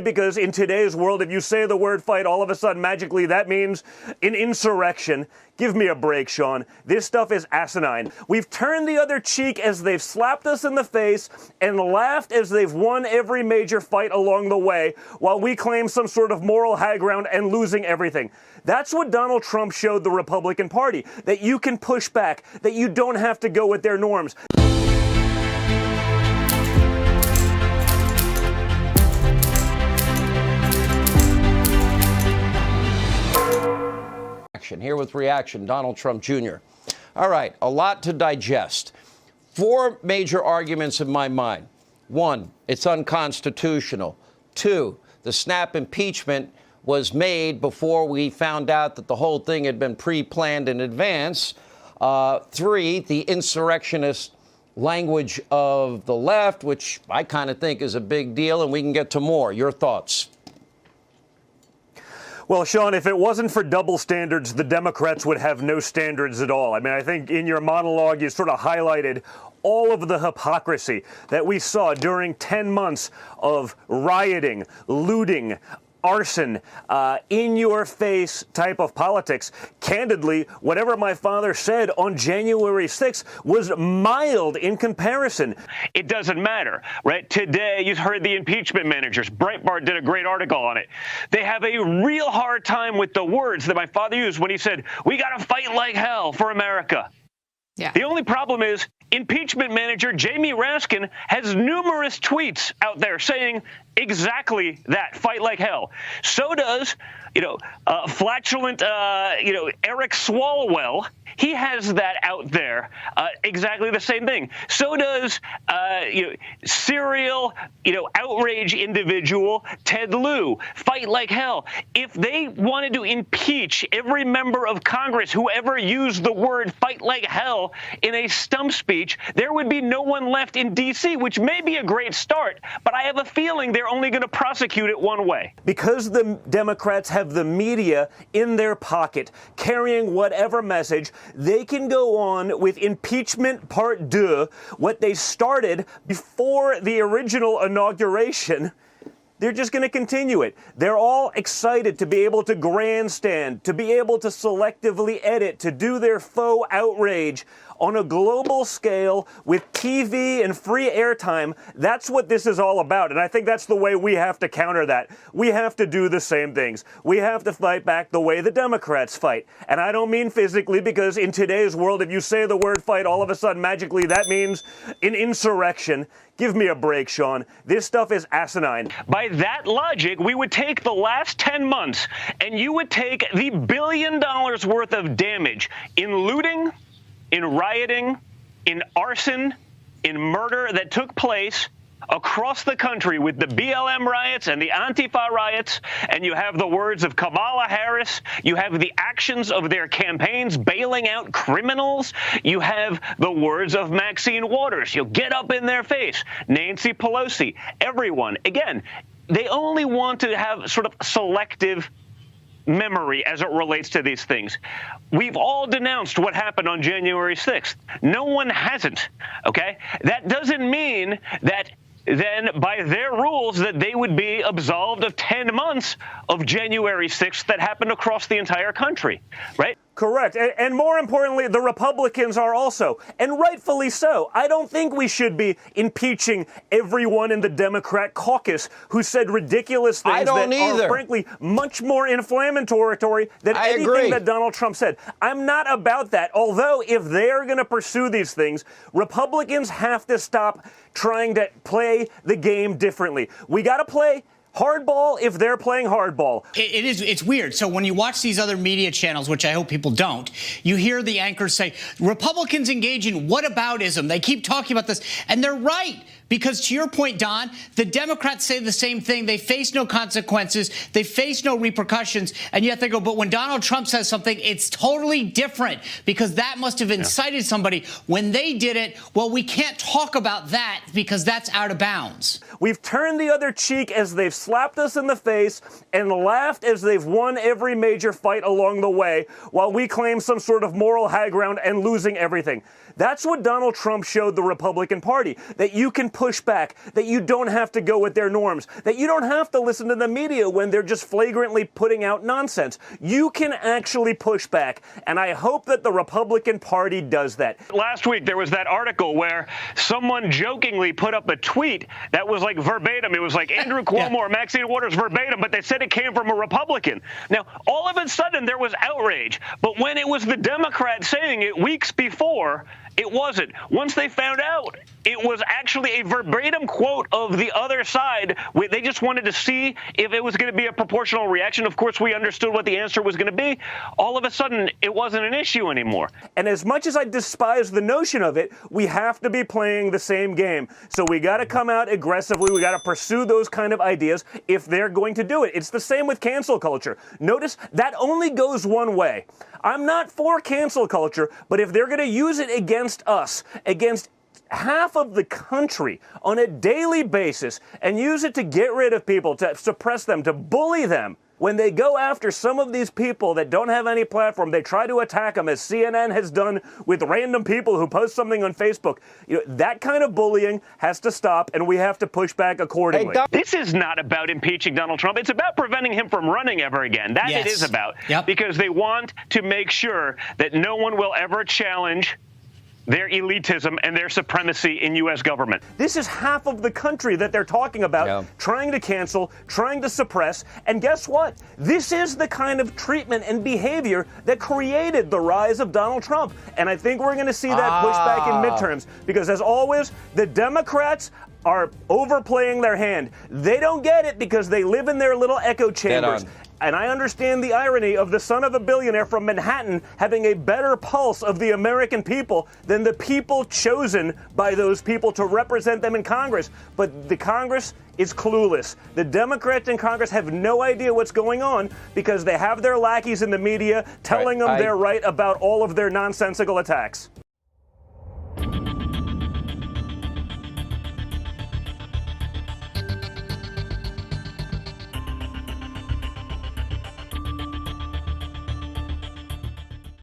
Because in today's world, if you say the word fight, all of a sudden, magically, that means an insurrection. Give me a break, Sean. This stuff is asinine. We've turned the other cheek as they've slapped us in the face and laughed as they've won every major fight along the way, while we claim some sort of moral high ground and losing everything. That's what Donald Trump showed the Republican Party, that you can push back, that you don't have to go with their norms. Here with reaction, Donald Trump Jr. All right, a lot to digest. 4 major arguments in my mind. 1, it's unconstitutional. 2, the snap impeachment was made before we found out that the whole thing had been pre-planned in advance. 3, the insurrectionist language of the left, which I kind of think is a big deal, and we can get to more. Your thoughts? Well, Sean, if it wasn't for double standards, the Democrats would have no standards at all. I mean, I think in your monologue, you sort of highlighted all of the hypocrisy that we saw during 10 months of rioting, looting, arson, in-your-face type of politics. Candidly, whatever my father said on January 6th was mild in comparison. It doesn't matter, right? Today, you heard the impeachment managers. Breitbart did a great article on it. They have a real hard time with the words that my father used when he said, "We got to fight like hell for America." Yeah. The only problem is impeachment manager Jamie Raskin has numerous tweets out there saying exactly that, fight like hell. So does, flatulent, Eric Swalwell. He has that out there, exactly the same thing. So does, serial, outrage individual Ted Lieu, fight like hell. If they wanted to impeach every member of Congress who ever used the word fight like hell in a stump speech, there would be no one left in D.C., which may be a great start, but I have a feeling they're only going to prosecute it one way. Because the Democrats have the media in their pocket, carrying whatever message, they can go on with impeachment part 2, what they started before the original inauguration. They're just going to continue it. They're all excited to be able to grandstand, to be able to selectively edit, to do their faux outrage on a global scale with TV and free airtime. That's what this is all about. And I think that's the way we have to counter that. We have to do the same things. We have to fight back the way the Democrats fight. And I don't mean physically, because in today's world, if you say the word fight, all of a sudden, magically, that means an insurrection. Give me a break, Sean. This stuff is asinine. By that logic, we would take the last 10 months and you would take the $1 billion worth of damage in looting, in rioting, in arson, in murder that took place across the country with the BLM riots and the Antifa riots, and you have the words of Kamala Harris, you have the actions of their campaigns bailing out criminals, you have the words of Maxine Waters, you'll get up in their face, Nancy Pelosi, everyone. Again, they only want to have sort of selective memory as it relates to these things. We've all denounced what happened on January 6th. No one hasn't, okay? That doesn't mean that then by their rules that they would be absolved of 10 months of January 6th that happened across the entire country, right? Correct. And more importantly, the Republicans are also, and rightfully so. I don't think we should be impeaching everyone in the Democrat caucus who said ridiculous things that are, frankly, much more inflammatory than anything that Donald Trump said. I'm not about that. Although, if they're going to pursue these things, Republicans have to stop trying to play the game differently. We got to play hardball if they're playing hardball. It's weird. So when you watch these other media channels, which I hope people don't, you hear the anchors say, Republicans engage in whataboutism. They keep talking about this. And they're right. Because to your point, Don, the Democrats say the same thing. They face no consequences. They face no repercussions. And yet they go, but when Donald Trump says something, it's totally different because that must have incited somebody. When they did it, well, we can't talk about that because that's out of bounds. We've turned the other cheek as they've slapped us in the face and laughed as they've won every major fight along the way, while we claim some sort of moral high ground and losing everything. That's what Donald Trump showed the Republican Party, that you can push back, that you don't have to go with their norms, that you don't have to listen to the media when they're just flagrantly putting out nonsense. You can actually push back, and I hope that the Republican Party does that. Last week, there was that article where someone jokingly put up a tweet that was like verbatim. It was like Andrew Cuomo or Maxine Waters verbatim, but they said it came from a Republican. Now, all of a sudden, there was outrage. But when it was the Democrats saying it weeks before, it wasn't. Once they found out, it was actually a verbatim quote of the other side. They just wanted to see if it was going to be a proportional reaction. Of course, we understood what the answer was going to be. All of a sudden, it wasn't an issue anymore. And as much as I despise the notion of it, we have to be playing the same game. So we got to come out aggressively. We got to pursue those kind of ideas if they're going to do it. It's the same with cancel culture. Notice that only goes one way. I'm not for cancel culture, but if they're going to use it against us, against half of the country on a daily basis, and use it to get rid of people, to suppress them, to bully them, when they go after some of these people that don't have any platform, they try to attack them, as CNN has done with random people who post something on Facebook. That kind of bullying has to stop, and we have to push back accordingly. This is not about impeaching Donald Trump. It's about preventing him from running ever again. That it is about. Because they want to make sure that no one will ever challenge their elitism and their supremacy in U.S. government. This is half of the country that they're talking about, trying to cancel, trying to suppress. And guess what? This is the kind of treatment and behavior that created the rise of Donald Trump. And I think we're going to see that pushback in midterms. Because as always, the Democrats are overplaying their hand. They don't get it because they live in their little echo chambers. And I understand the irony of the son of a billionaire from Manhattan having a better pulse of the American people than the people chosen by those people to represent them in Congress. But the Congress is clueless. The Democrats in Congress have no idea what's going on because they have their lackeys in the media telling them they're right about all of their nonsensical attacks.